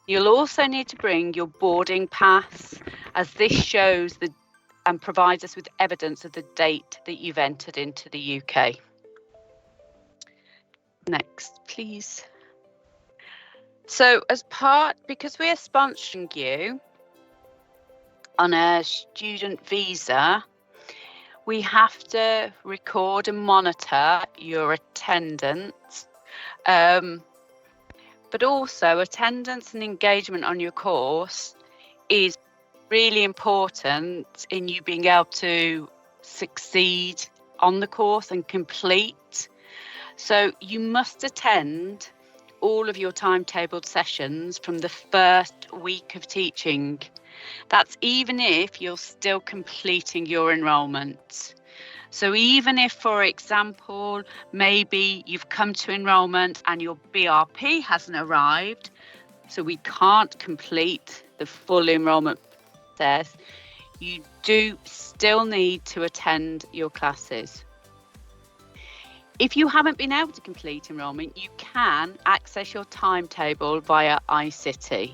You'll also need to bring your boarding pass, as this shows and provides us with evidence of the date that you've entered into the UK. Next, please. So because we are sponsoring you on a student visa, we have to record and monitor your attendance, but also attendance and engagement on your course is really important in you being able to succeed on the course and complete. So you must attend all of your timetabled sessions from the first week of teaching. That's even if you're still completing your enrolment. So even if, for example, maybe you've come to enrolment and your BRP hasn't arrived, so we can't complete the full enrolment process, you do still need to attend your classes. If you haven't been able to complete enrolment, you can access your timetable via iCity.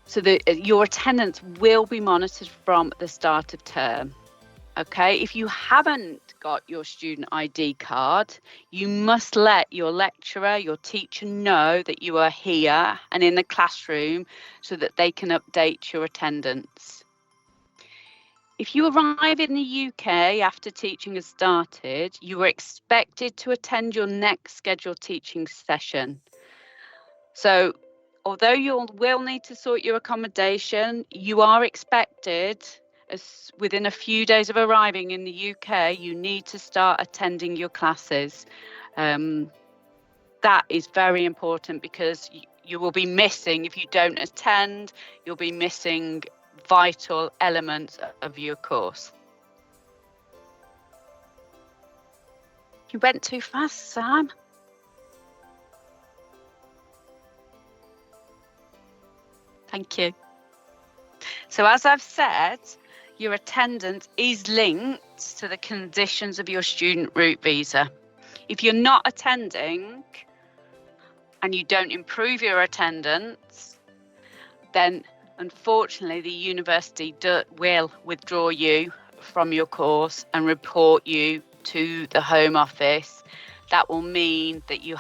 So your attendance will be monitored from the start of term. Okay, if you haven't got your student ID card, you must let your lecturer, your teacher know that you are here and in the classroom so that they can update your attendance. If you arrive in the UK after teaching has started, you are expected to attend your next scheduled teaching session. So, although you will need to sort your accommodation, you are expected, within a few days of arriving in the UK, you need to start attending your classes. That is very important because you will be missing, if you don't attend, you'll be missing vital elements of your course. You went too fast, Sam. Thank you. So as I've said, your attendance is linked to the conditions of your student route visa. If you're not attending and you don't improve your attendance, then unfortunately the university will withdraw you from your course and report you to the Home Office. That will mean that you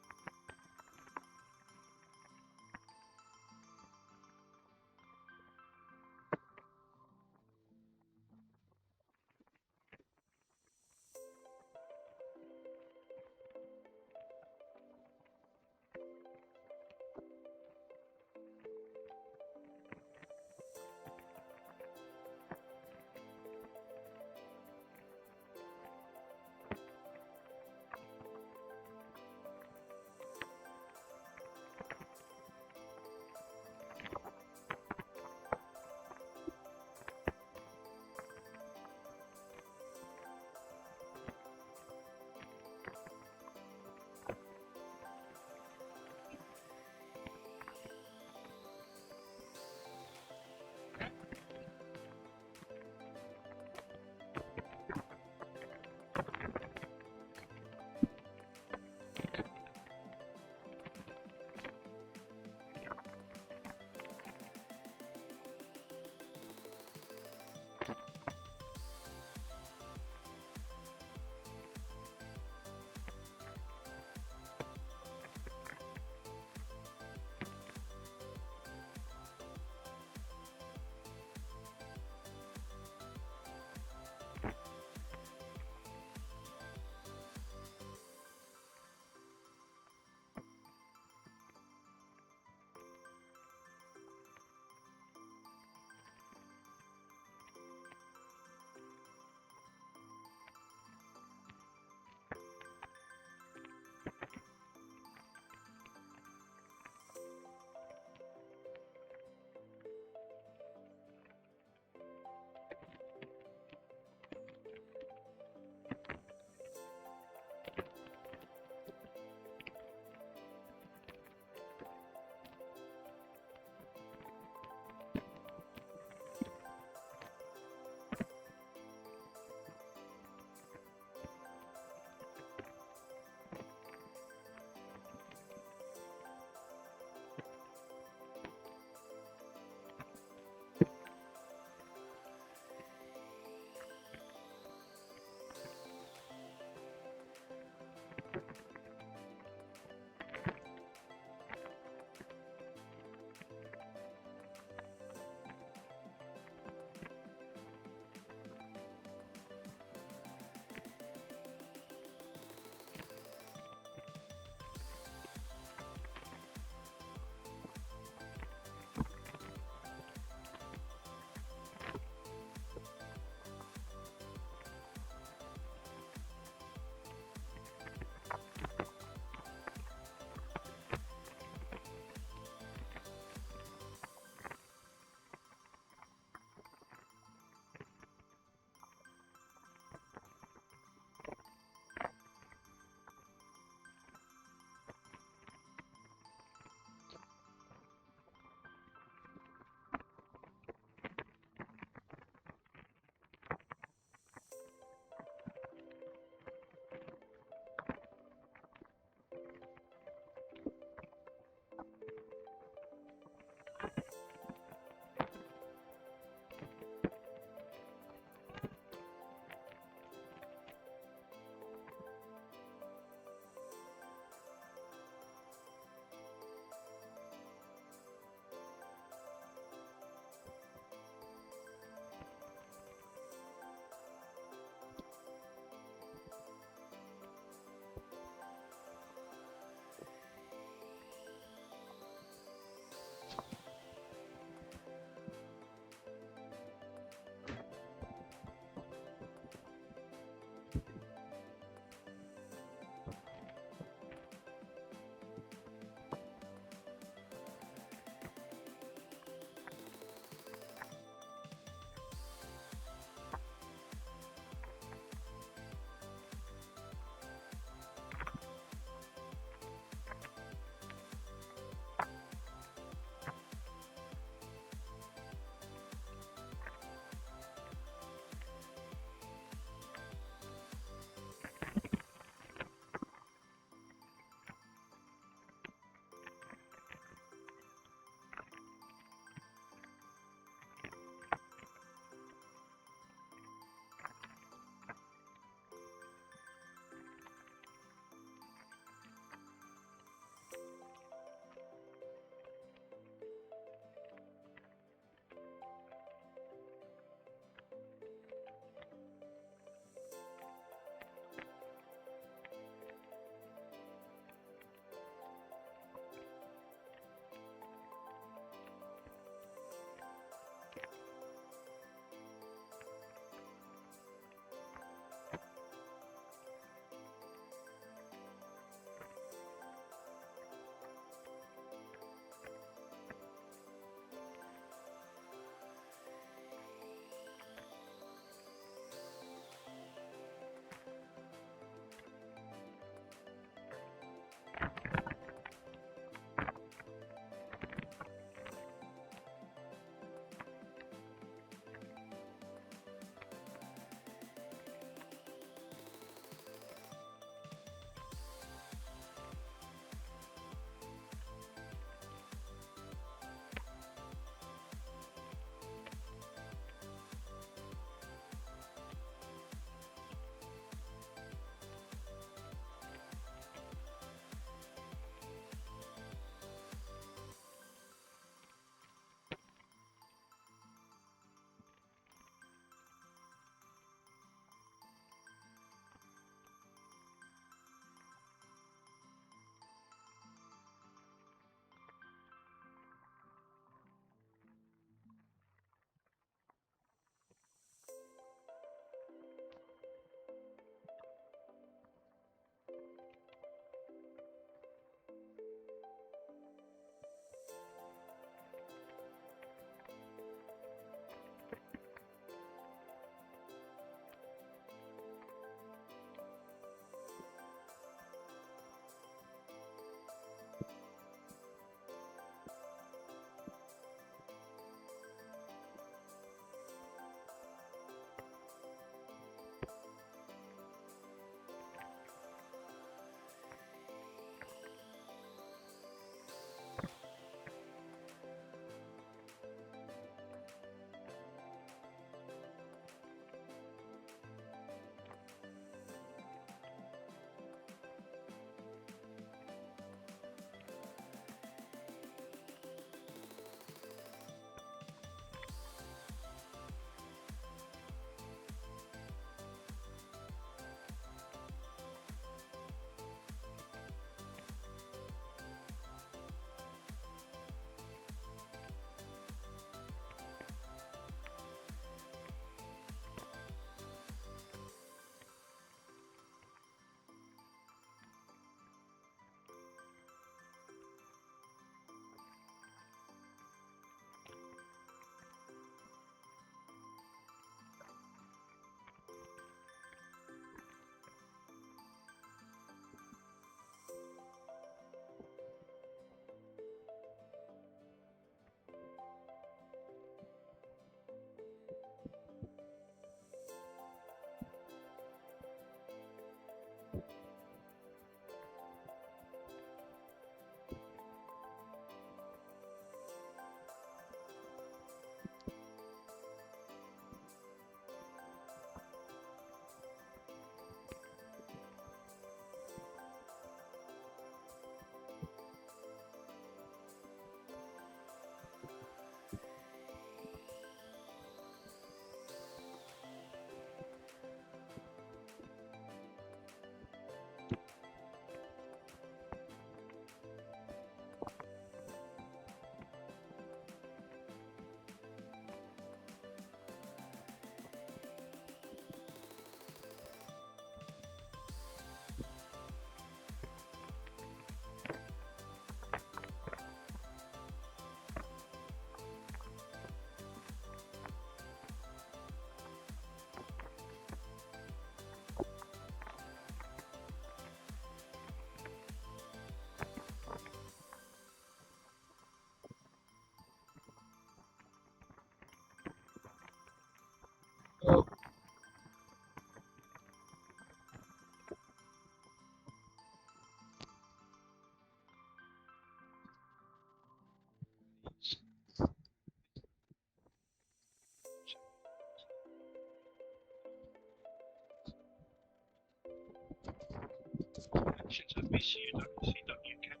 accommodations@bcu.ac.uk.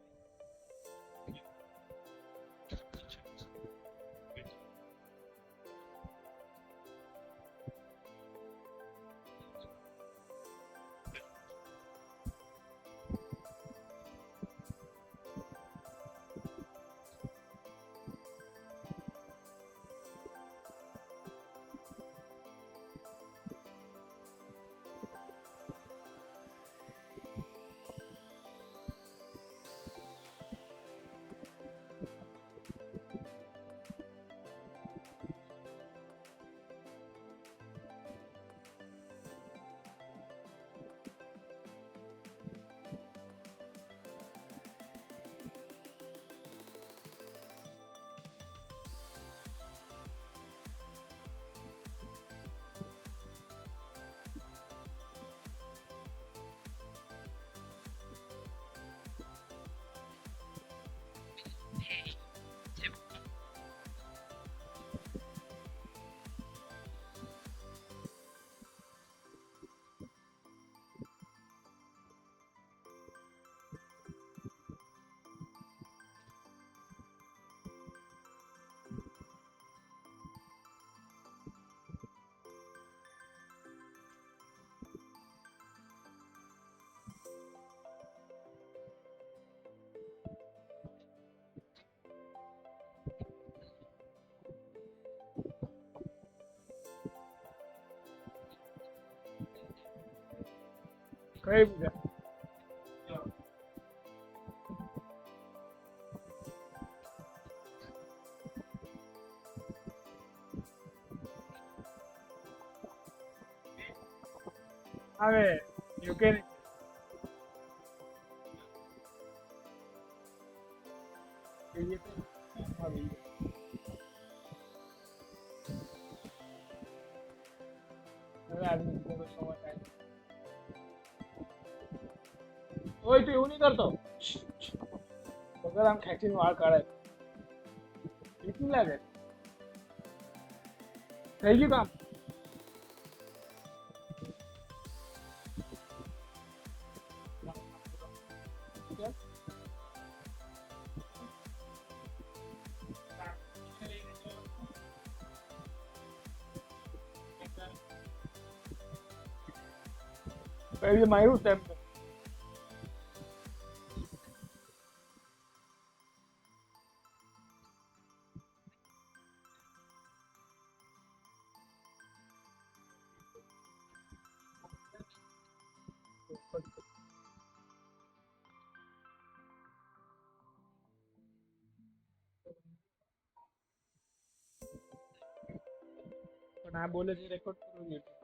કઈ પૂજા હવે UK ઓય તું એવું નહીં કરતો વગર આમ ખેંચીને વાળ કાઢે ઠીક નહીં લાગે થઈ ગયું કામ કઈ માર્યું તેમ પણ આ બોલે છે રેકોર્ડ કરવું જોઈએ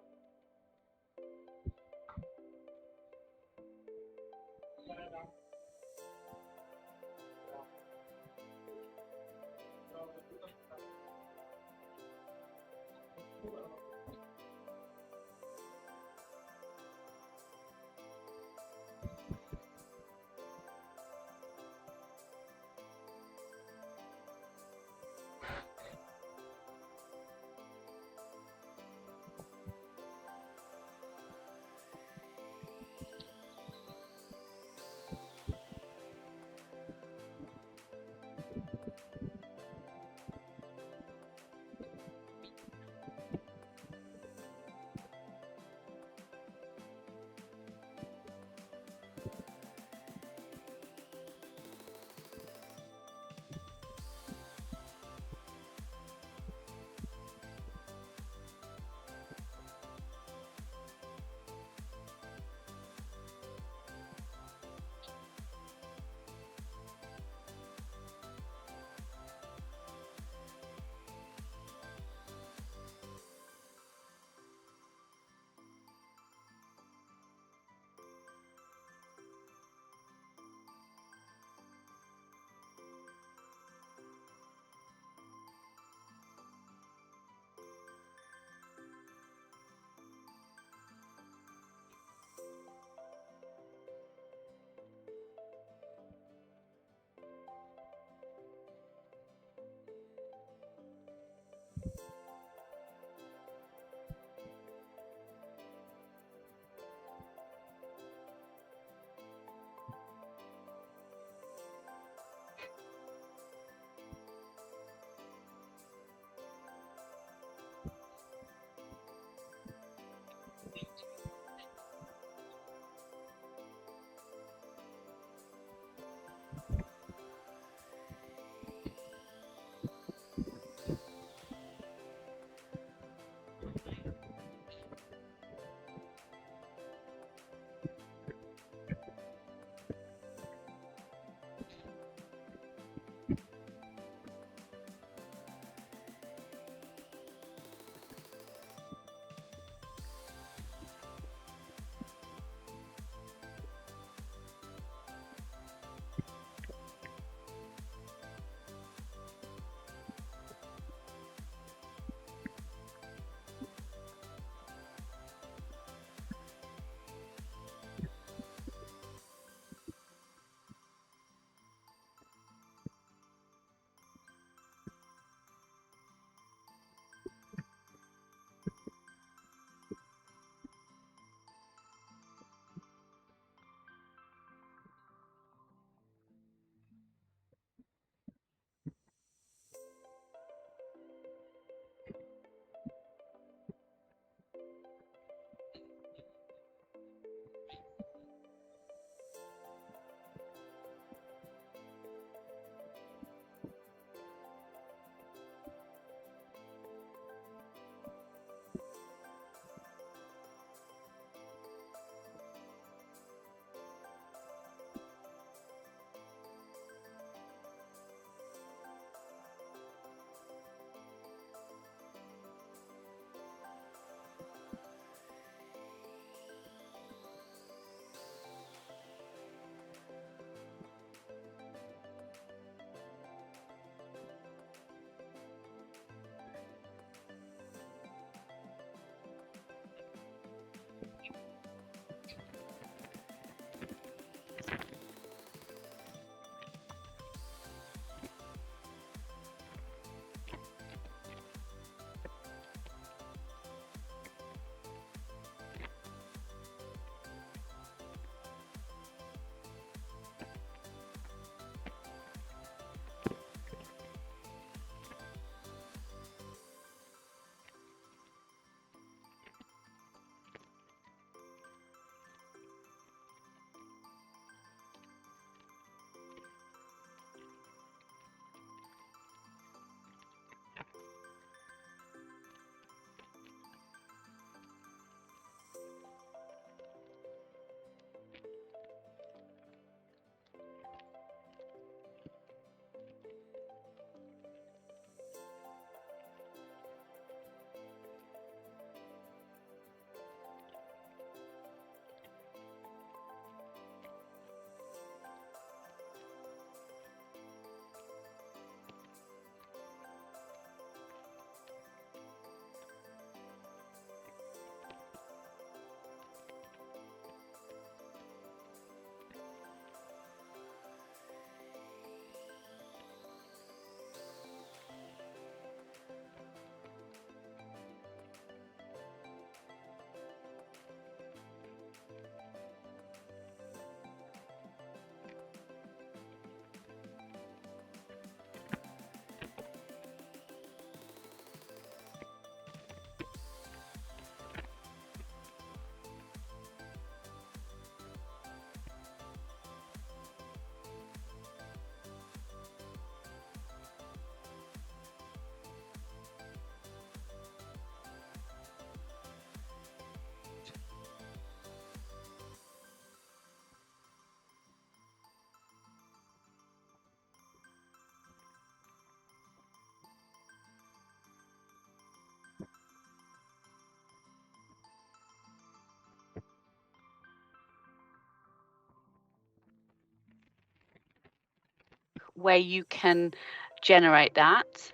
where you can generate that.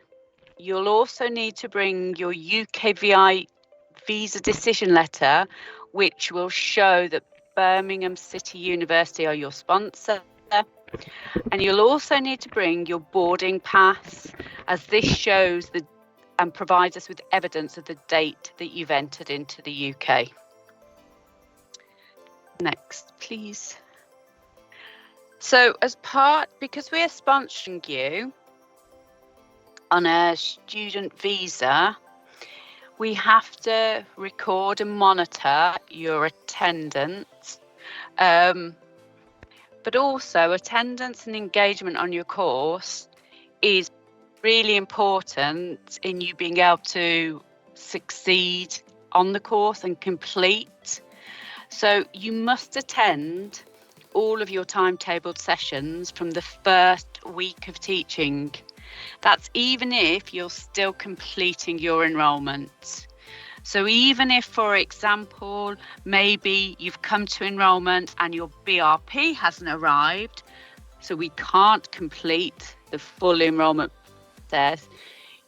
You'll also need to bring your UKVI visa decision letter, which will show that Birmingham City University are your sponsor. And you'll also need to bring your boarding pass, as this shows and provides us with evidence of the date that you've entered into the UK. Next, please. So because we are sponsoring you on a student visa, we have to record and monitor your attendance, but also attendance and engagement on your course is really important in you being able to succeed on the course and complete. So you must attend all of your timetabled sessions from the first week of teaching. That's even if you're still completing your enrolment. So even if, for example, maybe you've come to enrolment and your BRP hasn't arrived, so we can't complete the full enrolment process,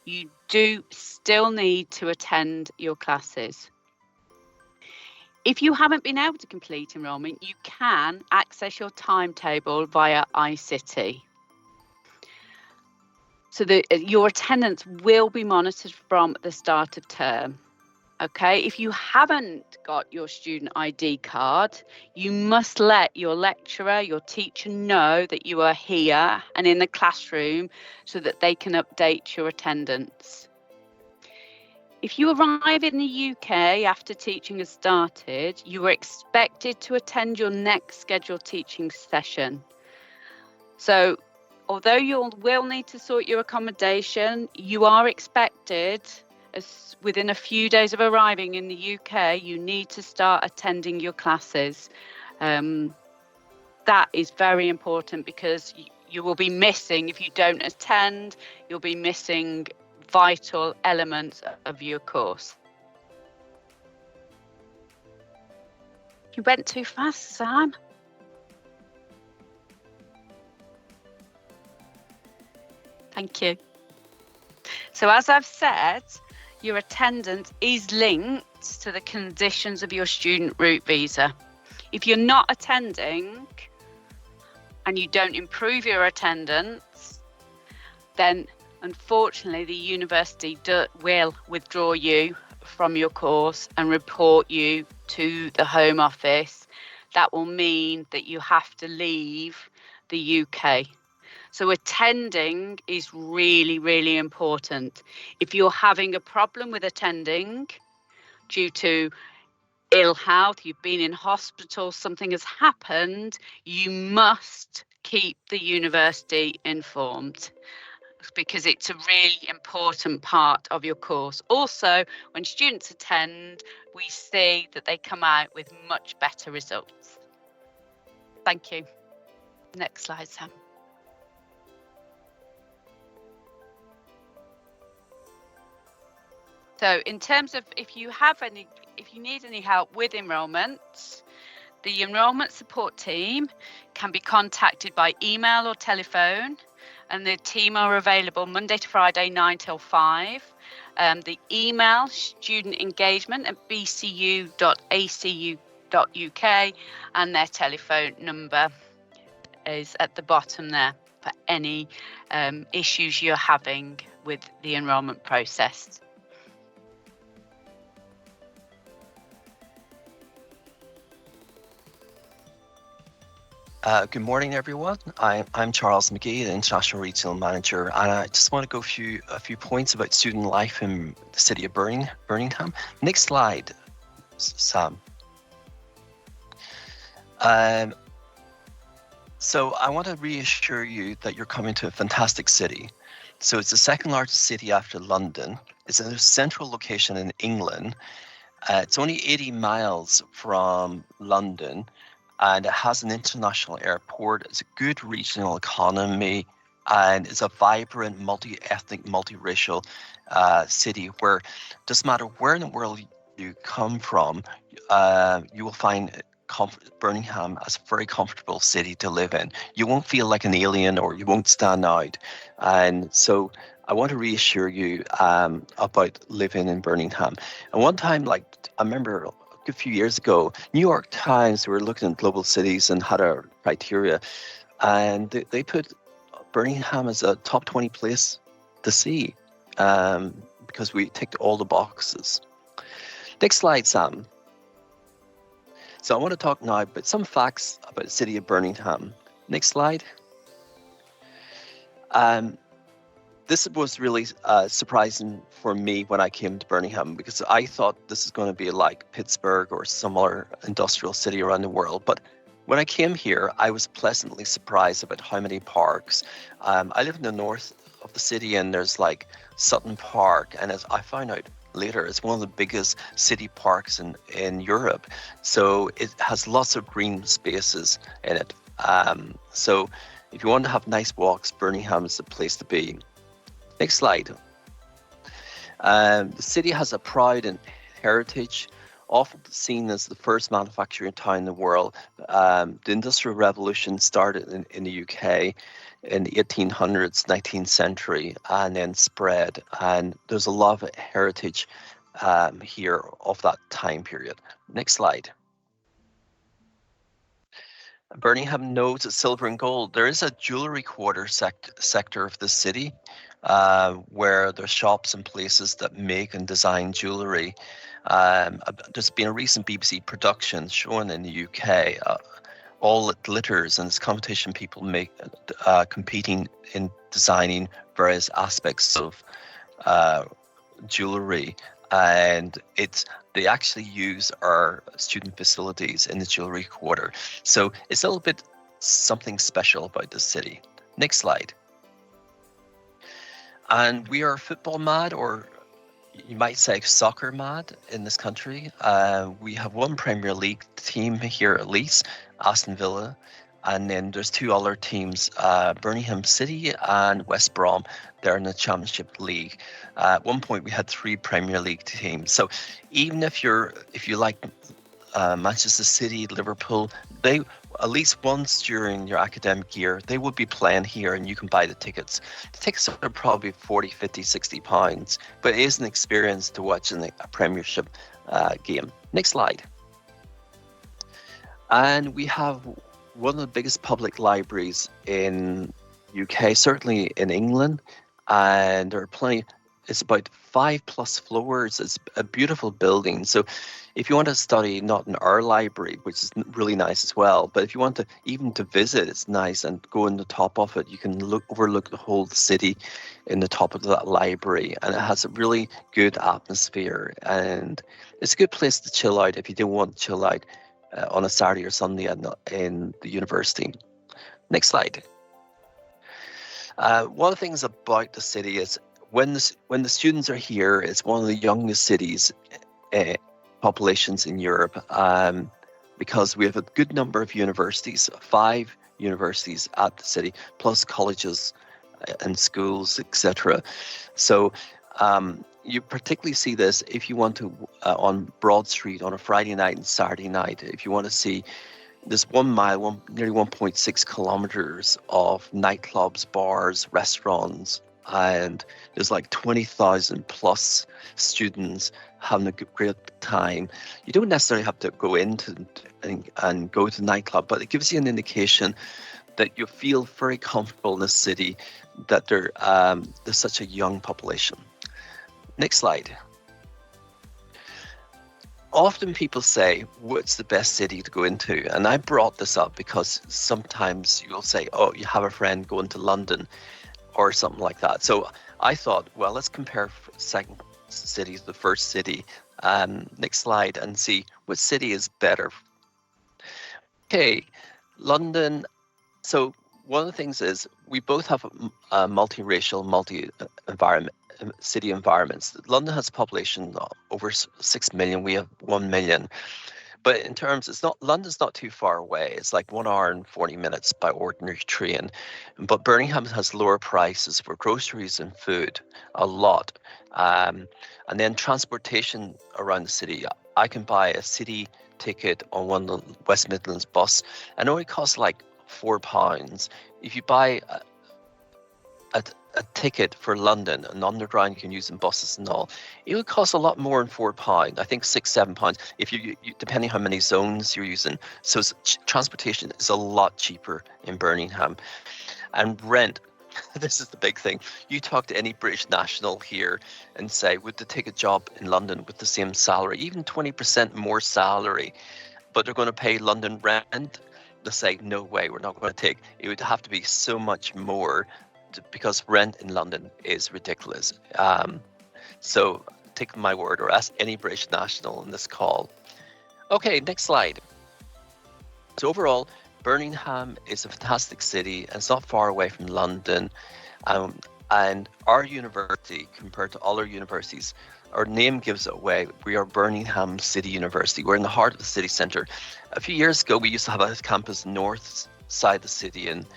you do still need to attend your classes. If you haven't been able to complete enrolment, you can access your timetable via iCity. So your attendance will be monitored from the start of term. Okay, if you haven't got your student ID card, you must let your lecturer, your teacher know that you are here and in the classroom so that they can update your attendance. If you arrive in the UK after teaching has started, you are expected to attend your next scheduled teaching session. So, although you will need to sort your accommodation, you are expected, within a few days of arriving in the UK, you need to start attending your classes. That is very important because you will be missing, if you don't attend, you'll be missing vital elements of your course. You went too fast, Sam. Thank you. So as I've said, your attendance is linked to the conditions of your student route visa. If you're not attending and you don't improve your attendance, then unfortunately the university will withdraw you from your course and report you to the Home Office. That will mean that you have to leave the UK. So attending is really, really important. If you're having a problem with attending due to ill health, you've been in hospital, something has happened, you must keep the university informed, because it's a really important part of your course. Also, when students attend, we see that they come out with much better results. Thank you. Next slide, Sam. So in terms of if you need any help with enrolment, the enrolment support team can be contacted by email or telephone, and the team are available Monday to Friday 9 till 5. The email studentengagement@bcu.ac.uk, and their telephone number is at the bottom there for any issues you're having with the enrolment process. Good morning, everyone. I'm Charles McGee, the International Regional Manager, and I just want to go through a few points about student life in the city of Birmingham. Next slide, Sam. So I want to reassure you that you're coming to a fantastic city. So it's the second largest city after London. It's in a central location in England. It's only 80 miles from London, and it has an international airport. It's a good regional economy, and it's a vibrant, multi-ethnic, multiracial city where it doesn't matter where in the world you come from, you will find Birmingham as a very comfortable city to live in. You won't feel like an alien or you won't stand out. And so I want to reassure you about living in Birmingham. And one time, like I remember a few years ago, New York Times were looking at global cities and had a criteria, and they put Birmingham as a top 20 place to see because we ticked all the boxes. Next slide, Sam. So I want to talk now about some facts about the city of Birmingham. Next slide. This was really surprising for me when I came to Birmingham, because I thought this is going to be like Pittsburgh or some other industrial city around the world. But when I came here, I was pleasantly surprised about how many parks. I live in the north of the city, and there's like Sutton Park, and as I found out later, it's one of the biggest city parks in Europe. So it has lots of green spaces in it. So if you want to have nice walks, Birmingham is the place to be. Next slide. The city has a pride and heritage, often seen as the first manufacturing town in the world. The Industrial Revolution started in the UK in the 1800s, 19th century, and then spread. And there's a lot of heritage here of that time period. Next slide. Birmingham knows its silver and gold. There is a jewellery quarter sector of the city where there's shops and places that make and design jewellery. There's been a recent BBC production shown in the UK, all it glitters, and it's competition people make competing in designing various aspects of jewellery. And they actually use our student facilities in the jewellery quarter. So it's a little bit something special about this city. Next slide. And we are football mad, or you might say soccer mad in this country. We have one Premier League team here at least, Aston Villa. And then there's two other teams, Birmingham City and West Brom. They're in the Championship League. At one point, we had three Premier League teams. So even if you like Manchester City, Liverpool, they at least once during your academic year, they would be playing here, and you can buy the tickets. The tickets are probably 40, 50, 60 pounds, but it is an experience to watch a Premiership game. Next slide. And we have one of the biggest public libraries in UK, certainly in England, and there are plenty. It's about 5+ floors. It's a beautiful building. So if you want to study, not in our library, which is really nice as well, but if you want to even to visit, it's nice, and go in the top of it. You can overlook the whole city in the top of that library, and it has a really good atmosphere, and it's a good place to chill out if you don't want to chill out on a Saturday or Sunday in the university. Next slide. One of the things about the city is when the students are here, it's one of the youngest cities populations in Europe, because we have a good number of universities, 5 universities at the city, plus colleges and schools, etc. So you particularly see this if you want to, on Broad Street on a Friday night and Saturday night, if you want to see this 1 mile, nearly 1.6 kilometers of nightclubs, bars, restaurants, and there's like 20,000 plus students having a great time. You don't necessarily have to go into and go to the nightclub, but it gives you an indication that you feel very comfortable in the city, that there's such a young population. Next slide. Often people say, what's the best city to go into? And I brought this up because sometimes you'll say, oh, you have a friend going to London or something like that. So I thought, well, let's compare second city to the first city. Next slide, and see what city is better. Okay, London. So one of the things is we both have multiracial, multi-environment city environments. London has a population over 6 million. We have 1 million. But in terms, London's not too far away. It's like 1 hour and 40 minutes by ordinary train. But Birmingham has lower prices for groceries and food, a lot. And then transportation around the city. I can buy a city ticket on one of the West Midlands bus, and it only costs like £4. If you buy a ticket for London, an underground you can use in buses and all, it would cost a lot more than £4. I think £6-7 if you depending how many zones you're using. So transportation is a lot cheaper in Birmingham, and rent. This is the big thing. You talk to any British national here and say, would they take a job in London with the same salary, even 20% more salary, but they're going to pay London rent? They say, no way, we're not going to take. It would have to be so much more because rent in London is ridiculous. So take my word, or ask any British national in this call. Okay, next slide. So overall, Birmingham is a fantastic city, and it's not far away from London. And our university, compared to other universities, our name gives it away. We are Birmingham City University. We're in the heart of the city centre. A few years ago, we used to have a campus north side of the city, and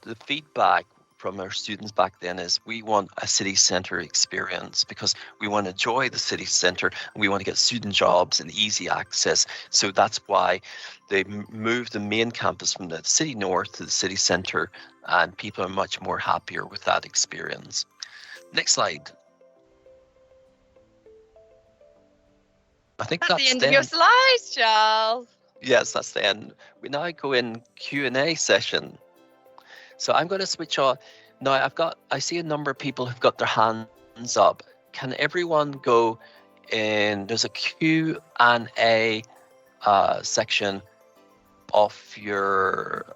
the feedback from our students back then is we want a city centre experience because we want to enjoy the city centre and we want to get student jobs and easy access. So that's why they moved the main campus from the city north to the city centre, and people are much more happier with that experience. Next slide. I think that's the end of your slides, Charles. Yes, that's the end. We now go in Q&A session. So I'm going to switch on. Now I see a number of people who've got their hands up. Can everyone go in? There's a Q&A section of your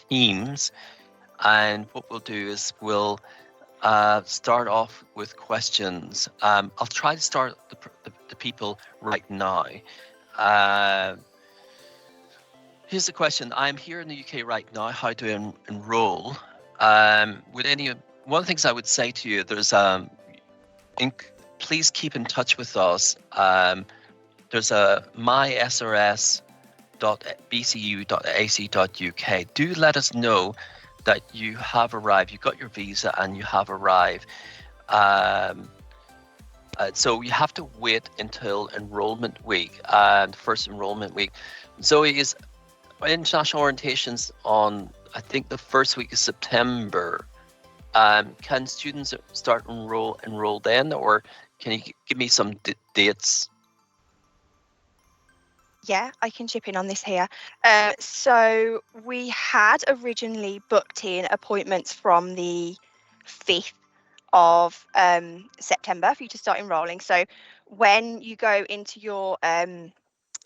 Teams, and what we'll do is we'll start off with questions. I'll try to start the people right now. Here's the question. I'm here in the UK right now. How do I enroll? One of the things I would say to you, there's please keep in touch with us. There's a mysrs.bcu.ac.uk. Do let us know that you have arrived. You got your visa and you have arrived. So you have to wait until enrolment week, the first enrolment week. Zoe, is international orientations on, I think, the first week of September. Can students start enroll then, or can you give me some dates? Yeah, I can chip in on this here. So we had originally booked in appointments from the 5th of September for you to start enrolling. So when you go into your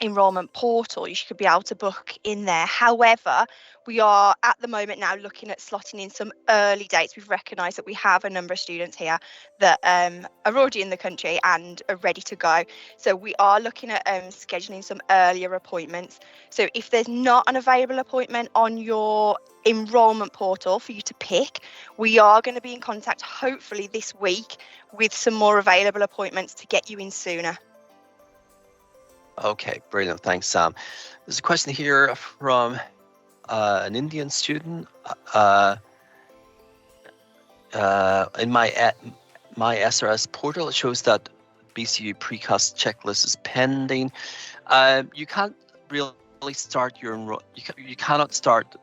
enrolment portal, you should be able to book in there. However, we are at the moment now looking at slotting in some early dates. We've recognised that we have a number of students here that are already in the country and are ready to go. So we are looking at scheduling some earlier appointments. So if there's not an available appointment on your enrolment portal for you to pick, we are going to be in contact hopefully this week with some more available appointments to get you in sooner. Okay, brilliant. Thanks, Sam. There's a question here from an Indian student. In my SRS portal, it shows that BCU precast checklist is pending. You can't really start your you cannot start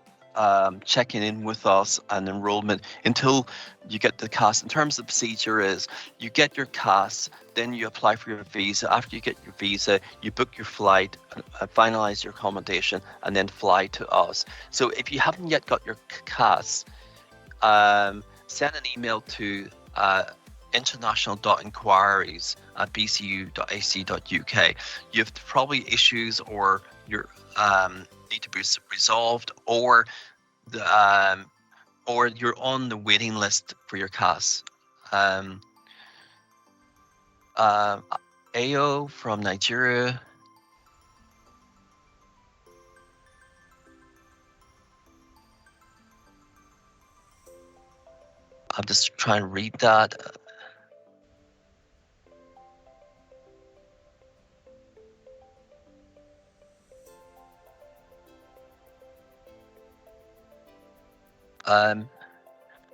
checking in with us and enrollment until you get the CAS. In terms of the procedure is you get your CAS, then you apply for your visa. After you get your visa, you book your flight, finalize your accommodation, and then fly to us. So if you haven't yet got your CAS, send an email to international.inquiries@bcu.ac.uk. You have probably issues or your need to be resolved, or you're on the waiting list for your CAS. AO from Nigeria. I'm just trying to read that.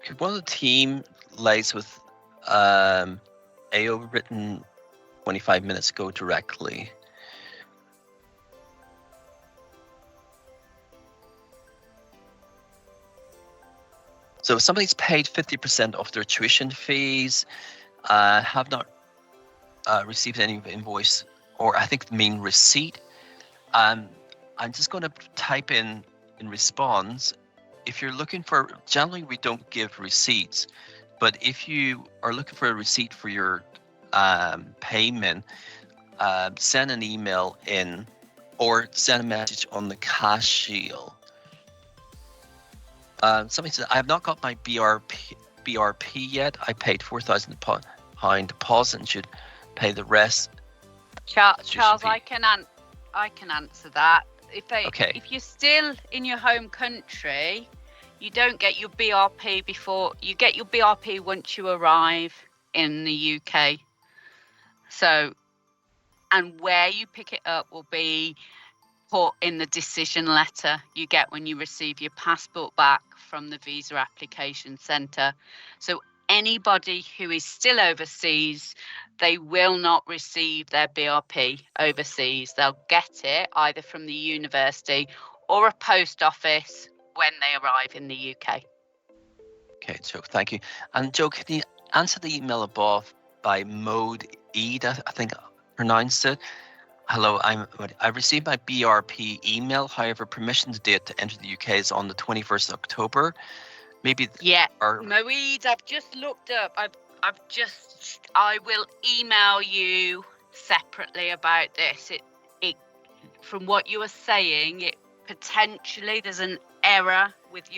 Could one of the team liaise with AO written 25 minutes ago directly? So if somebody's paid 50% of their tuition fees, have not received any invoice, or I think the main receipt, I'm just going to type in response. If you're looking for, generally we don't give receipts, but if you are looking for a receipt for your payment, send an email in or send a message on the cash shield. Somebody said, I have not got my BRP yet. I paid £4,000 deposit and should pay the rest. Charles, I can answer that. Okay. If you're still in your home country, you don't get your BRP before you get your BRP once you arrive in the UK. So, and where you pick it up will be put in the decision letter you get when you receive your passport back from the visa application centre. So anybody who is still overseas, they will not receive their BRP overseas. They'll get it either from the university or a post office when they arrive in the UK. Okay, Joe, thank you. And Joe, can you answer the email above by Mode Eid, I think I pronounced it? Hello, I received my BRP email. However, permission date to enter the UK is on the 21st of October. Maybe. Yeah, Moeed, I've just looked up. I will email you separately about this. It from what you were saying, it potentially there's an error with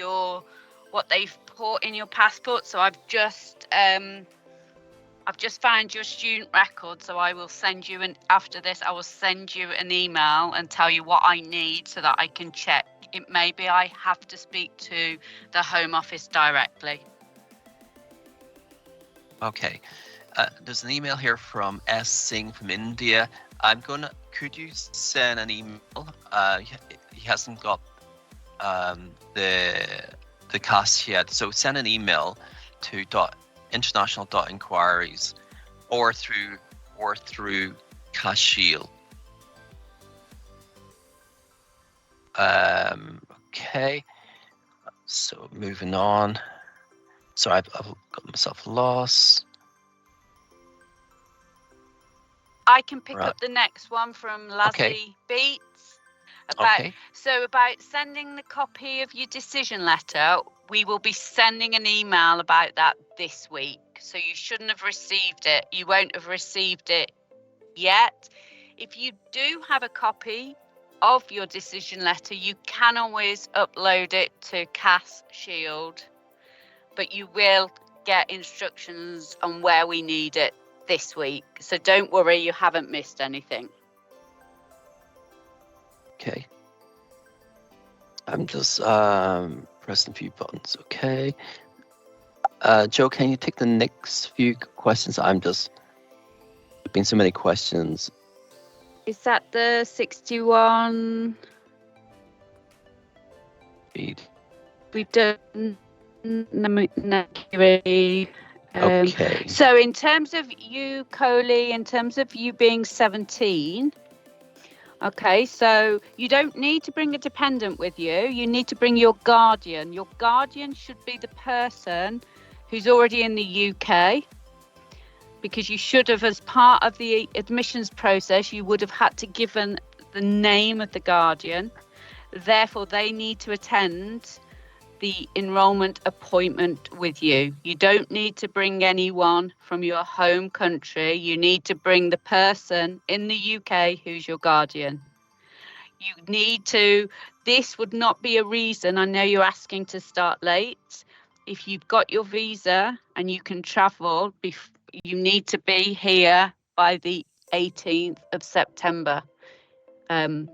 what they've put in your passport. So I've just found your student record, so I will send you after this I will send you an email and tell you what I need so that I can check. It may be I have to speak to the Home Office directly. Okay. There's an email here from S. Singh from India. Could you send an email? He hasn't got the cast yet, so send an email to international.inquiries or through Cash Shield. Okay, so moving on. So I've got myself lost. I can pick up the next one from Lazzy Beats. About sending the copy of your decision letter, we will be sending an email about that this week. So you shouldn't have received it. You won't have received it yet. If you do have a copy of your decision letter, you can always upload it to Cash Shield, but you will get instructions on where we need it this week. So don't worry, you haven't missed anything. Okay. I'm just pressing a few buttons. Okay. Joe, can you take the next few questions? There's been so many questions. Is that the 61? We've done Mercury. Okay. So in terms of you, Coley, in terms of you being 17, okay, so you don't need to bring a dependent with you. You need to bring your guardian. Your guardian should be the person who's already in the UK, because you should have, as part of the admissions process, you would have had to given the name of the guardian. Therefore, they need to attend the enrolment appointment with you. You don't need to bring anyone from your home country. You need to bring the person in the UK who's your guardian. You need to, this would not be a reason. I know you're asking to start late. If you've got your visa and you can travel, you need to be here by the 18th of September. So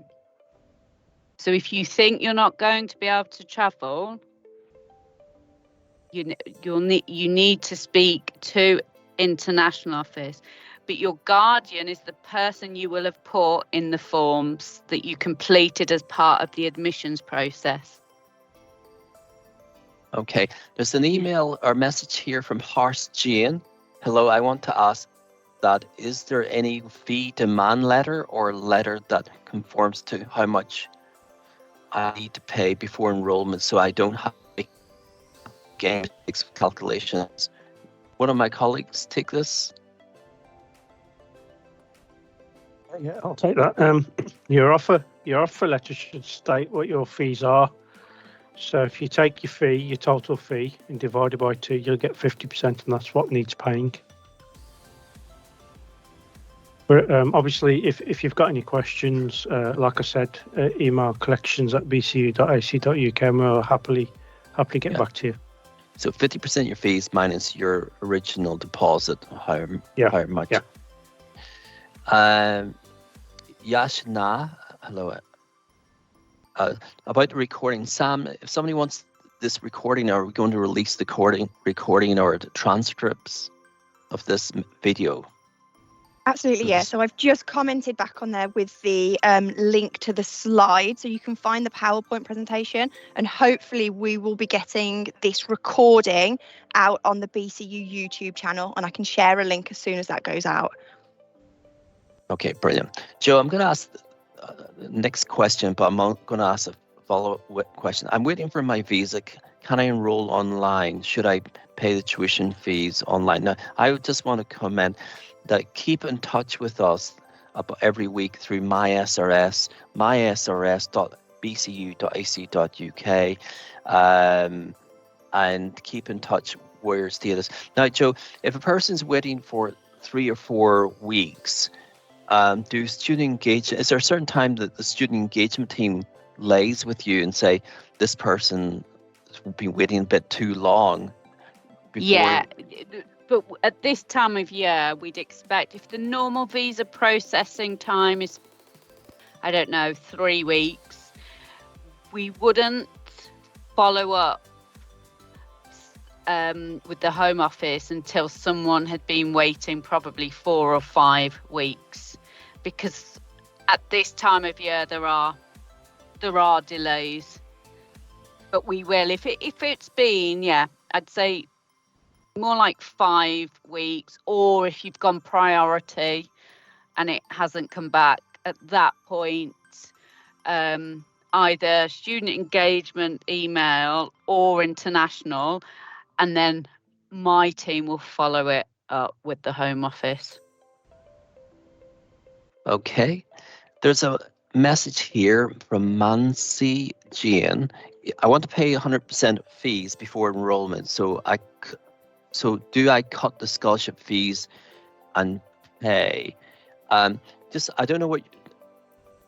if you think you're not going to be able to travel, you need to speak to international office. But your guardian is the person you will have put in the forms that you completed as part of the admissions process. Okay, there's an email or message here from Horse Jane. Hello, I want to ask that, is there any fee demand letter or letter that conforms to how much I need to pay before enrollment, so I don't have to game mistakes with calculations. One of my colleagues take this. Yeah, I'll take that. Your offer letter should state what your fees are. So if you take your fee, your total fee, and divide it by 2, you'll get 50%, and that's what needs paying. But obviously, if you've got any questions, like I said, email collections@bcu.ac.uk, and we'll happily get back to you. So 50% your fees minus your original deposit. How much? Yeah. Yashna, hello. About the recording, Sam, if somebody wants this recording, are we going to release the recording or the transcripts of this video? Absolutely, yeah. So I've just commented back on there with the link to the slide, so you can find the PowerPoint presentation, and hopefully we will be getting this recording out on the BCU YouTube channel, and I can share a link as soon as that goes out. Okay, brilliant. Joe, I'm going to ask the next question, but I'm going to ask a follow-up question. I'm waiting for my visa. Can I enroll online? Should I pay the tuition fees online? Now, I just want to comment that keep in touch with us about every week through MySRS, mysrs.bcu.ac.uk, and keep in touch where your status. Now, Joe, if a person's waiting for 3 or 4 weeks, do student engagement, is there a certain time that the student engagement team lays with you and say, this person has been waiting a bit too long? Yeah, but at this time of year, we'd expect if the normal visa processing time is, I don't know, 3 weeks, we wouldn't follow up with the Home Office until someone had been waiting probably 4 or 5 weeks, because at this time of year there are delays. But we will, if it's been, I'd say more like 5 weeks, or if you've gone priority and it hasn't come back at that point, either student engagement email or international, and then my team will follow it up with the Home Office. Okay, there's a message here from Mansi Jane. I want to pay 100% fees before enrollment, so do I cut the scholarship fees and pay? I don't know what,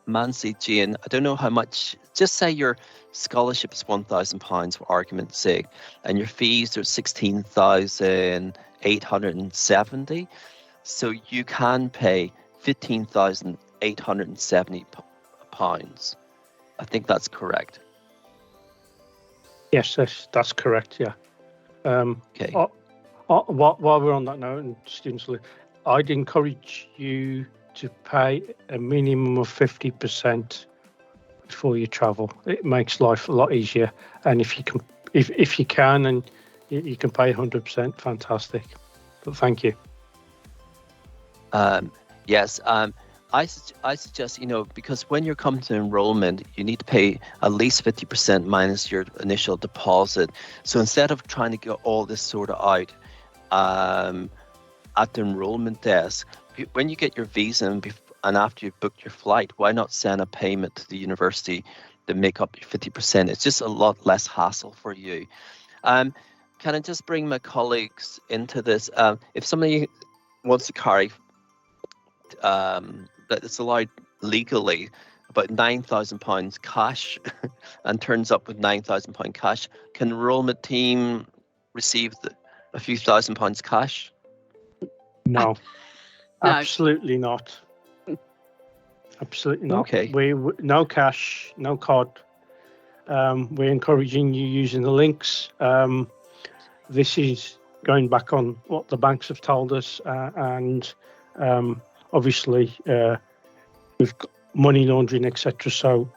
Mansi Jane, I don't know how much, just say your scholarship is £1,000 for argument's sake, and your fees are 16,870, so you can pay £15,870. I think that's correct. Yes, that's correct, yeah. Okay. While we're on that note, and students, I'd encourage you to pay a minimum of 50% before you travel. It makes life a lot easier, and if you can, and you can pay 100%, fantastic. But thank you. Yes, I suggest, because when you're coming to enrollment, you need to pay at least 50% minus your initial deposit. So instead of trying to get all this sorted out at the enrollment desk, when you get your visa and after you've booked your flight, why not send a payment to the university to make up your 50%? It's just a lot less hassle for you. Can I just bring my colleagues into this? If somebody wants to carry that it's allowed legally about £9,000 cash and turns up with £9,000 cash, can enrolment team receive a few £1,000s cash? No, No. absolutely not. Absolutely not. Okay. We no cash, no card. We're encouraging you using the links. This is going back on what the banks have told us, and obviously we've got money laundering, etc. So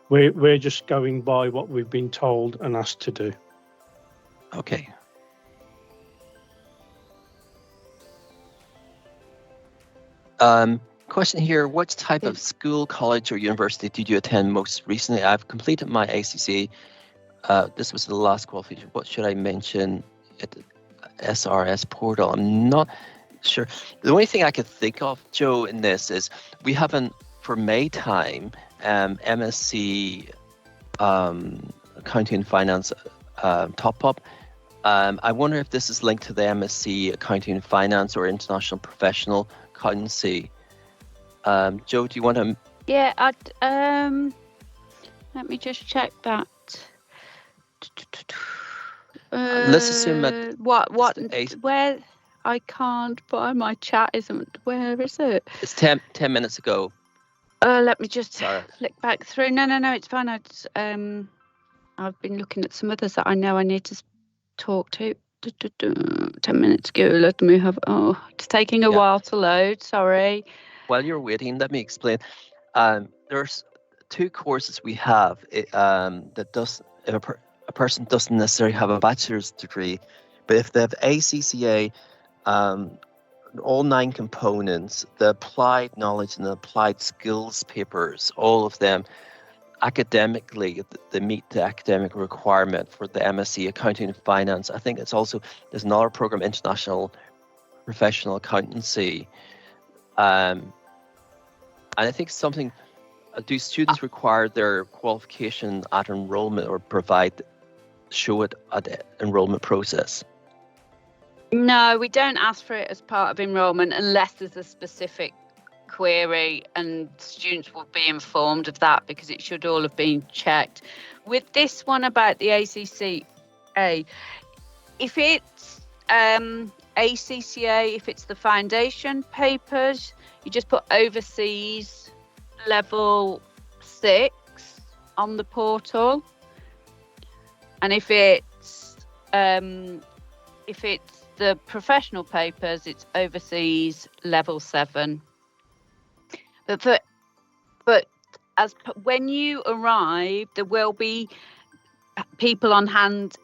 we're just going by what we've been told and asked to do. Okay. Question here, what type of school, college or university did you attend most recently? I've completed my ACCA this was the last qualification. What should I mention at the SRS portal? I'm not sure. The only thing I could think of, Joe, in this is we haven't, for May time, MSc Accounting and Finance top up. I wonder if this is linked to the MSc Accounting and Finance or International Professional Accountancy. Joe, do you want to? Yeah, let me just check that. Let's assume that what it's where I can't find my chat isn't. Where is it? It's 10 minutes ago. Let me just Sorry. flick back through. No, it's fine. I've been looking at some others that I know I need to talk to. 10 minutes ago. Let me have. Oh, it's taking a while to load. Sorry. While you're waiting, let me explain. There's 2 courses we have that does, if a person doesn't necessarily have a bachelor's degree, but if they have ACCA, all 9 components, the applied knowledge and the applied skills papers, all of them academically, they meet the academic requirement for the MSc Accounting and Finance. I think there's another program, International Professional Accountancy. And I think do students require their qualification at enrollment or show it at the enrollment process? No, we don't ask for it as part of enrolment unless there's a specific query, and students will be informed of that because it should all have been checked. With this one about the ACCA, if it's ACCA, if it's the foundation papers, you just put overseas level 6 on the portal, and if it's the professional papers, it's overseas level 7. But when you arrive, there will be people on hand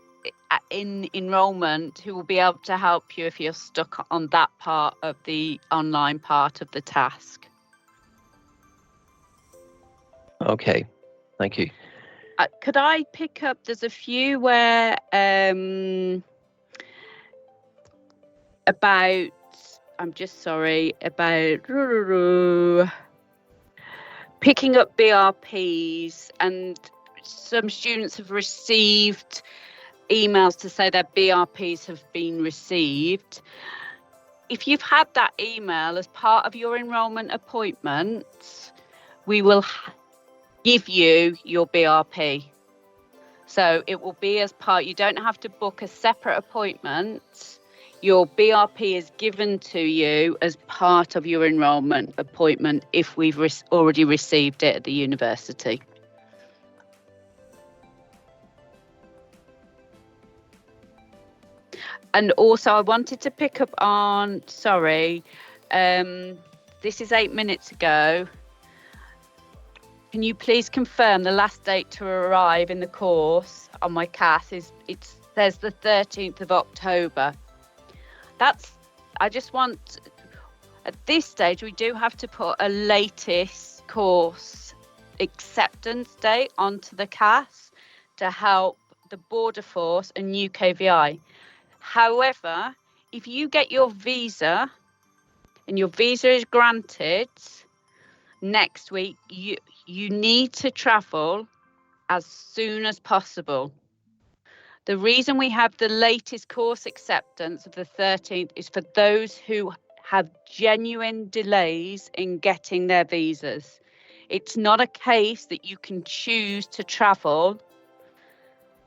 in enrolment who will be able to help you if you're stuck on that part of the online part of the task. Okay, thank you. Could I pick up? There's a few where about picking up BRPs, and some students have received emails to say their BRPs have been received. If you've had that email as part of your enrolment appointment, we will give you your BRP. So it will be as part, you don't have to book a separate appointment. Your BRP is given to you as part of your enrolment appointment if we've already received it at the university. And also I wanted to pick up on, this is 8 minutes ago. Can you please confirm the last date to arrive in the course on my CAS it says the 13th of October. I just want, at this stage, we do have to put a latest course acceptance date onto the CAS to help the Border Force and UKVI. However, if you get your visa and your visa is granted next week, you need to travel as soon as possible. The reason we have the latest course acceptance of the 13th is for those who have genuine delays in getting their visas. It's not a case that you can choose to travel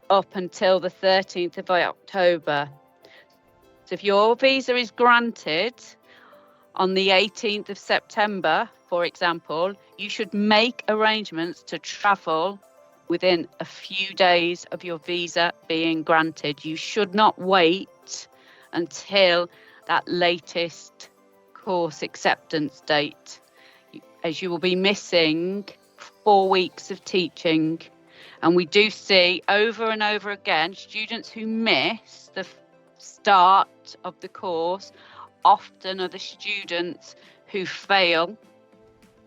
up until the 13th of October. So if your visa is granted on the 18th of September, for example, you should make arrangements to travel within a few days of your visa being granted. You should not wait until that latest course acceptance date, as you will be missing 4 weeks of teaching. And we do see over and over again students who miss the start of the course often are the students who fail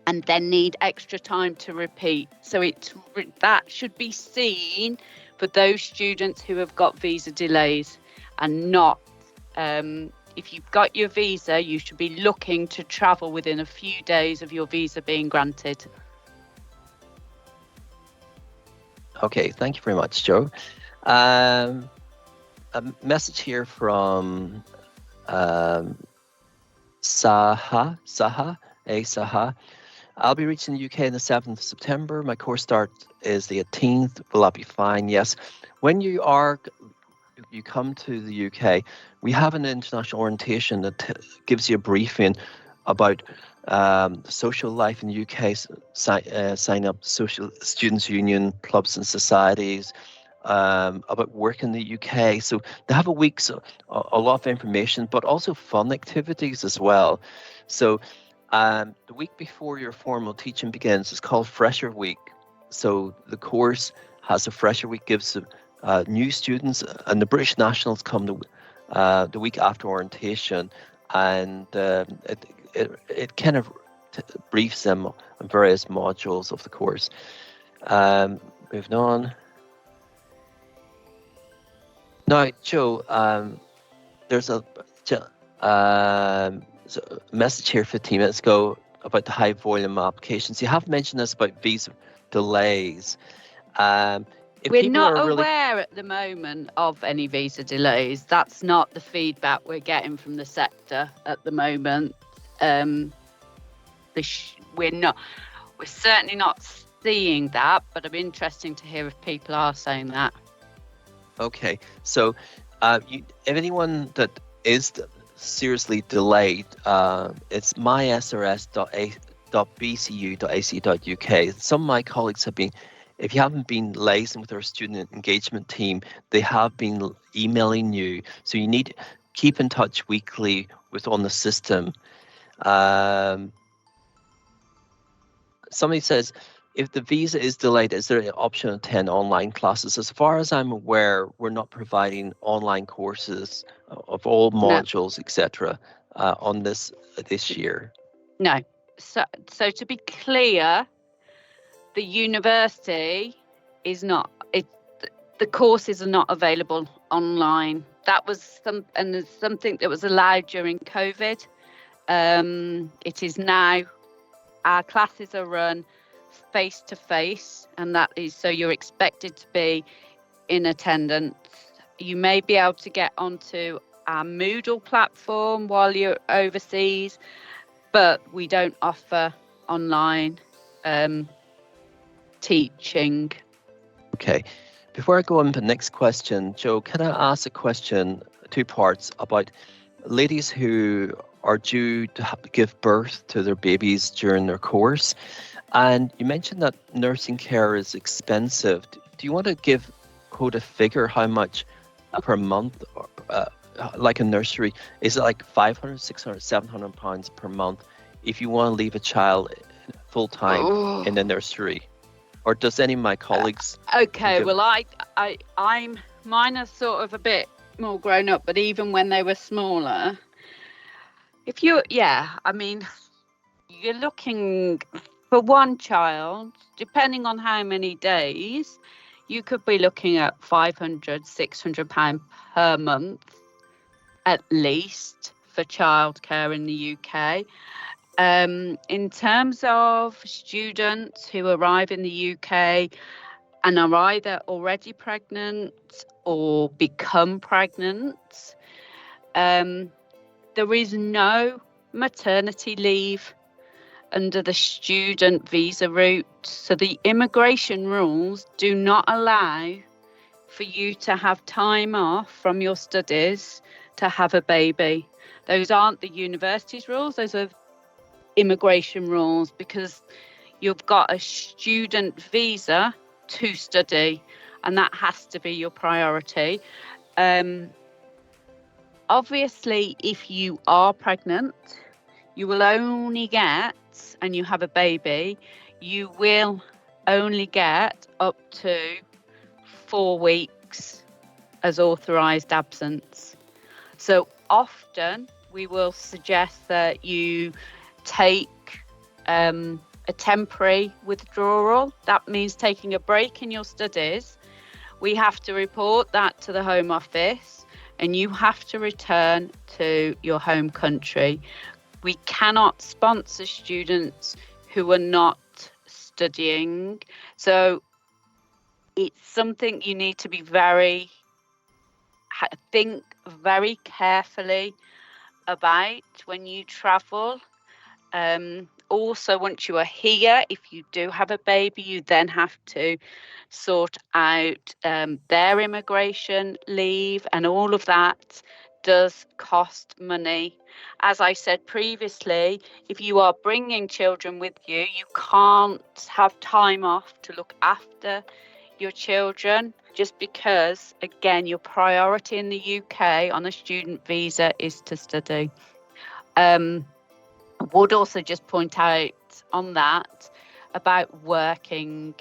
and then need extra time to repeat. So that should be seen for those students who have got visa delays, and not, if you've got your visa, you should be looking to travel within a few days of your visa being granted. Okay, thank you very much, Joe. A message here from Saha. I'll be reaching the UK on the 7th of September. My course start is the 18th. Will that be fine? Yes. When you come to the UK, we have an international orientation that gives you a briefing about social life in the UK, sign up social students union, clubs and societies, about work in the UK. So they have a lot of information, but also fun activities as well. So the week before your formal teaching begins is called Fresher Week. So the course has a Fresher Week, gives new students, and the British nationals come the week after orientation, and it kind of briefs them on various modules of the course. Moving on. Now, Joe, there's a message here 15 minutes ago about the high volume applications. You have mentioned this about visa delays. We're not aware at the moment of any visa delays. That's not the feedback we're getting from the sector at the moment. We're certainly not seeing that, but it'd be interesting to hear if people are saying that. Okay, so if anyone that is seriously delayed, it's mysrs.bcu.ac.uk. Some of my colleagues have been, if you haven't been liaising with our student engagement team, they have been emailing you. So you need to keep in touch weekly on the system. Somebody says, if the visa is delayed, is there an option to attend online classes? As far as I'm aware, we're not providing online courses of all modules, etc., on this year. No. So to be clear, the university is not. The courses are not available online. That was something that was allowed during COVID. It is now. Our classes are run face to face, and that is so you're expected to be in attendance. You may be able to get onto our Moodle platform while you're overseas, but we don't offer online teaching. Okay, before I go on to the next question, Joe, can I ask a question, 2 parts, about ladies who are due to give birth to their babies during their course? And you mentioned that nursing care is expensive. Do you want to quote a figure, how much per month, like a nursery? Is it like 500, 600, 700 pounds per month if you want to leave a child full time in the nursery? Or does any of my colleagues? Okay, well, I'm mine are sort of a bit more grown up, but even when they were smaller, you're looking for one child, depending on how many days, you could be looking at £500, £600 per month at least for childcare in the UK. In terms of students who arrive in the UK and are either already pregnant or become pregnant, there is no maternity leave under the student visa route. So the immigration rules do not allow for you to have time off from your studies to have a baby. Those aren't the university's rules, those are immigration rules, because you've got a student visa to study, and that has to be your priority. Obviously, if you are pregnant, you will only get, and you have a baby, you will only get up to 4 weeks as authorised absence. So often we will suggest that you take a temporary withdrawal. That means taking a break in your studies we have to report that to the Home Office, and you have to return to your home country. We cannot sponsor students who are not studying. So it's something you need to be think very carefully about when you travel. Also, once you are here, if you do have a baby, you then have to sort out their immigration leave, and all of that does cost money. As I said previously, if you are bringing children with you, you can't have time off to look after your children, just because, again, your priority in the UK on a student visa is to study. I would also just point out on that about working.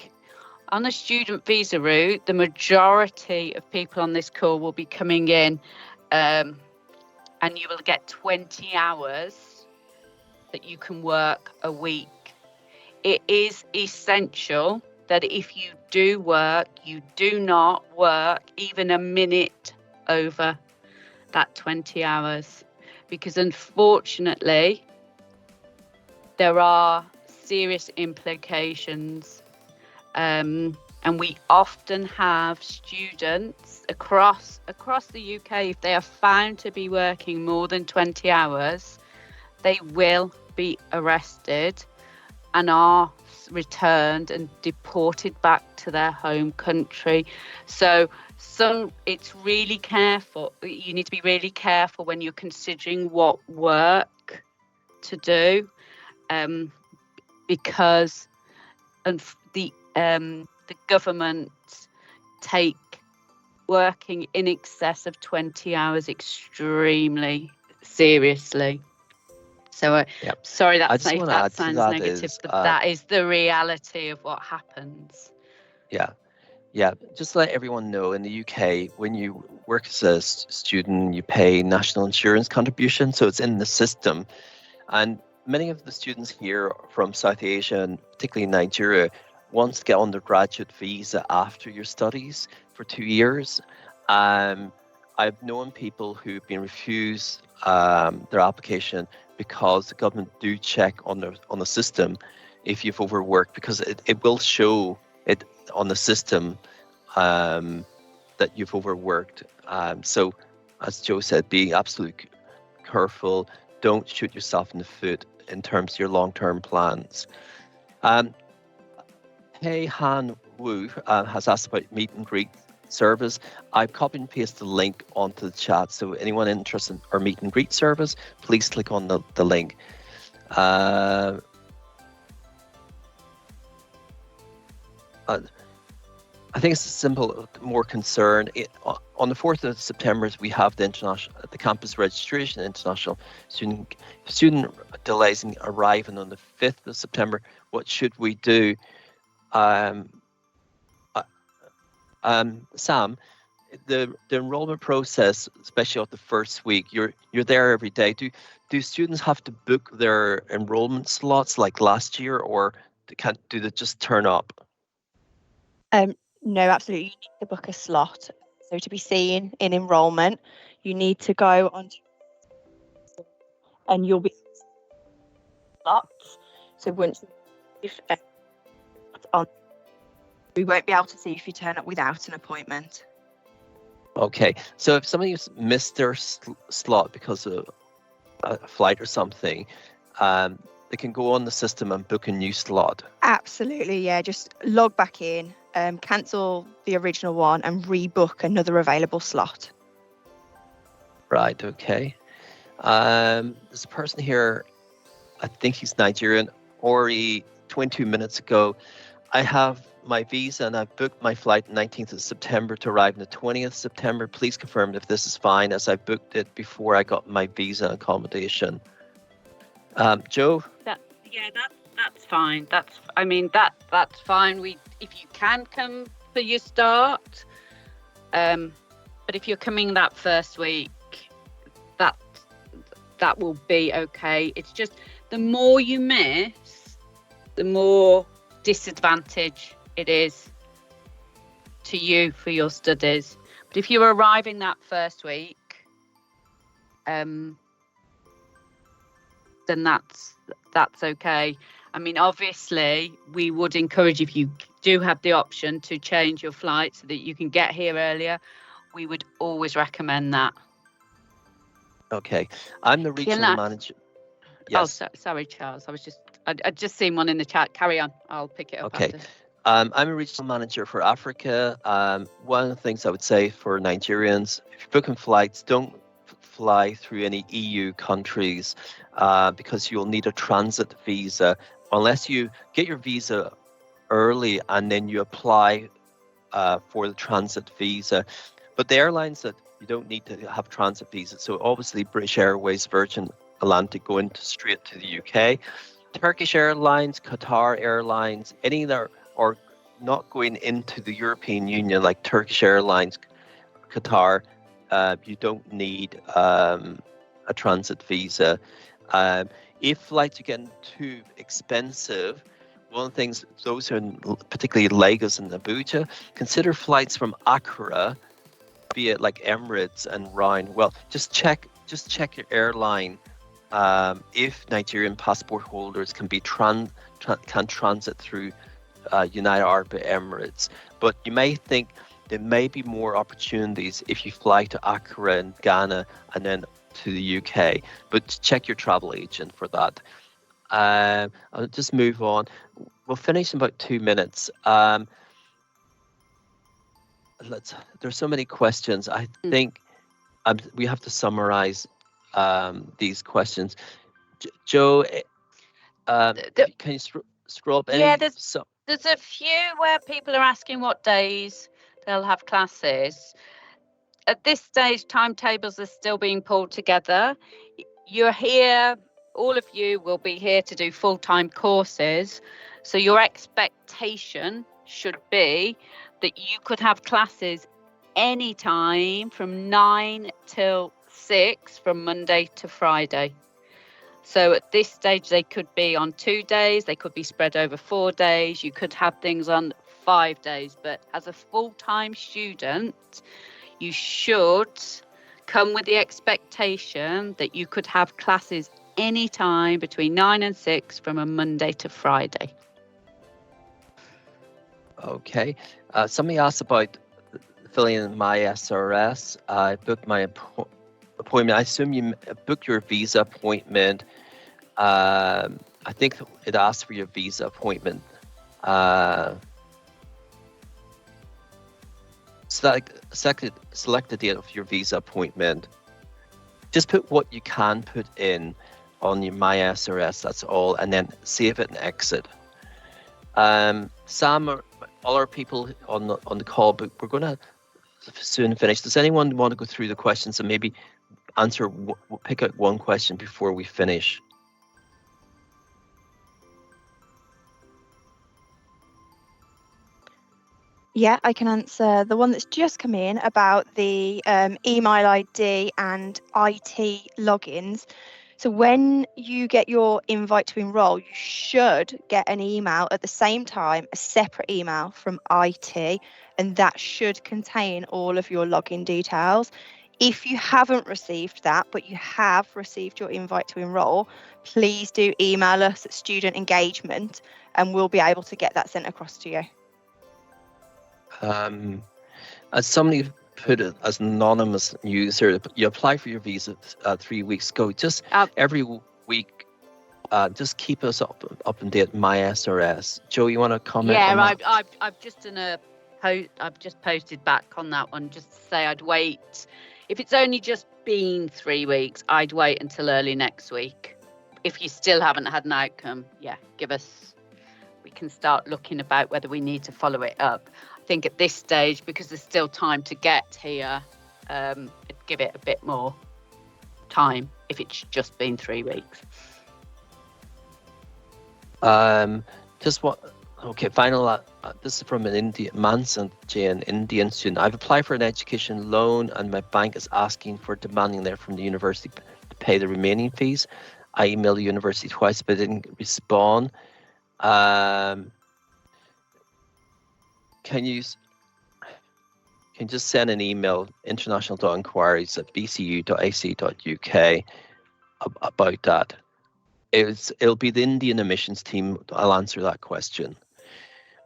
On a student visa route, the majority of people on this call will be coming in, and you will get 20 hours that you can work a week. It is essential that if you do work, you do not work even a minute over that 20 hours, because unfortunately, there are serious implications. And we often have students across the UK, if they are found to be working more than 20 hours, they will be arrested and are returned and deported back to their home country. So it's really careful. You need to be really careful when you're considering what work to do, because the government take working in excess of 20 hours extremely seriously. So sorry, that sounds negative, but that is the reality of what happens. Yeah, just to let everyone know, in the UK, when you work as a student, you pay national insurance contribution, so it's in the system. And many of the students here from South Asia, and particularly Nigeria, want to get undergraduate visa after your studies for 2 years. I've known people who've been refused their application because the government do check on the system if you've overworked, because it will show it on the system that you've overworked. So, as Joe said, be absolutely careful. Don't shoot yourself in the foot in terms of your long-term plans. Hey Han Wu has asked about meet and greet service. I've copied and pasted the link onto the chat, so anyone interested in our meet and greet service, please click on the link. I think it's a simple, more concern. On the 4th of September, we have the campus registration, international student delays in arriving on the 5th of September. What should we do? Sam, the enrollment process, especially at the first week, you're there every day. Do students have to book their enrollment slots like last year, or do they just turn up? No, absolutely. You need to book a slot. So to be seen in enrolment, you need to go on and you'll be slots. So once we won't be able to see if you turn up without an appointment. Okay, so if somebody's missed their slot because of a flight or something, they can go on the system and book a new slot. Absolutely, yeah. Just log back in, cancel the original one and rebook another available slot. Right, okay. There's a person here, I think he's Nigerian, Ori, 22 minutes ago. I have my visa and I booked my flight 19th of September to arrive on the 20th of September. Please confirm if this is fine, as I booked it before I got my visa and accommodation. Joe? That's fine. That's fine. If you can come for your start, but if you're coming that first week, that will be okay. It's just the more you miss, the more disadvantage it is to you for your studies. But if you're arriving that first week, then that's okay. I mean, obviously, we would encourage, if you do have the option to change your flight so that you can get here earlier, we would always recommend that. Okay, I'm the regional manager. Yes. Oh, sorry, Charles. I'd just seen one in the chat. Carry on. I'll pick it up Okay. after. I'm a regional manager for Africa. One of the things I would say for Nigerians, if you're booking flights, don't fly through any EU countries because you'll need a transit visa unless you get your visa early and then you apply for the transit visa. But the airlines that you don't need to have transit visas, so obviously British Airways, Virgin Atlantic going straight to the UK. Turkish Airlines, Qatar Airlines, any that are not going into the European Union, like Turkish Airlines, Qatar, you don't need a transit visa. If flights are getting too expensive, one of the things, those who are particularly Lagos and Abuja, consider flights from Accra, be it like Emirates and Ryan. Well, just check your airline. If Nigerian passport holders can can transit through United Arab Emirates, but you may think there may be more opportunities if you fly to Accra in Ghana and then to the UK. But check your travel agent for that. I'll just move on. We'll finish in about 2 minutes. There's so many questions. I think we have to summarize these questions. Joe, can you scroll up? Yeah, there's a few where people are asking what days they'll have classes. At this stage, timetables are still being pulled together. You're here, all of you will be here to do full-time courses. So your expectation should be that you could have classes anytime from 9 till 6 from Monday to Friday. So at this stage, they could be on 2 days, they could be spread over 4 days, you could have things on 5 days. But as a full-time student, you should come with the expectation that you could have classes anytime between 9 and 6 from a Monday to Friday. Okay. Somebody asked about filling in my SRS. I booked my appointment. I assume you booked your visa appointment. I think it asked for your visa appointment. Select the date of your visa appointment. Just put what you can put in on your My SRS, that's all, and then save it and exit. Sam, all our people on the call, but we're going to soon finish. Does anyone want to go through the questions and maybe pick out one question before we finish? Yeah, I can answer the one that's just come in about the email ID and IT logins. So when you get your invite to enroll, you should get an email at the same time, a separate email from IT, and that should contain all of your login details. If you haven't received that, but you have received your invite to enroll, please do email us at Student Engagement and we'll be able to get that sent across to you. As somebody put it, as an anonymous user, you apply for your visa 3 weeks ago. Just every week, just keep us up and date. My SRS. Joe, you want to comment? Yeah, on that? I've just done a post. I've just posted back on that one, just to say I'd wait. If it's only just been 3 weeks, I'd wait until early next week. If you still haven't had an outcome, yeah, we can start looking about whether we need to follow it up. I think at this stage, because there's still time to get here, I'd give it a bit more time if it's just been 3 weeks. Final. This is from an Manson Jane, Indian student. I've applied for an education loan and my bank is asking for demanding there from the university to pay the remaining fees. I emailed the university twice but didn't respond. Can you can just send an email, international.inquiries@bcu.ac.uk, about that. It'll be the Indian admissions team. I'll answer that question.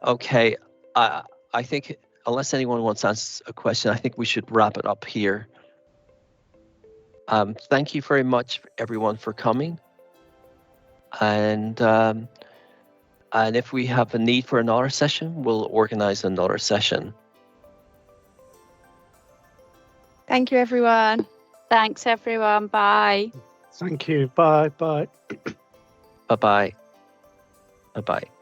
Okay, I think unless anyone wants to ask a question, I think we should wrap it up here. Thank you very much, everyone, for coming. And if we have a need for another session, we'll organize another session. Thank you, everyone. Thanks, everyone. Bye. Thank you. Bye. Bye. Bye-bye. Bye-bye.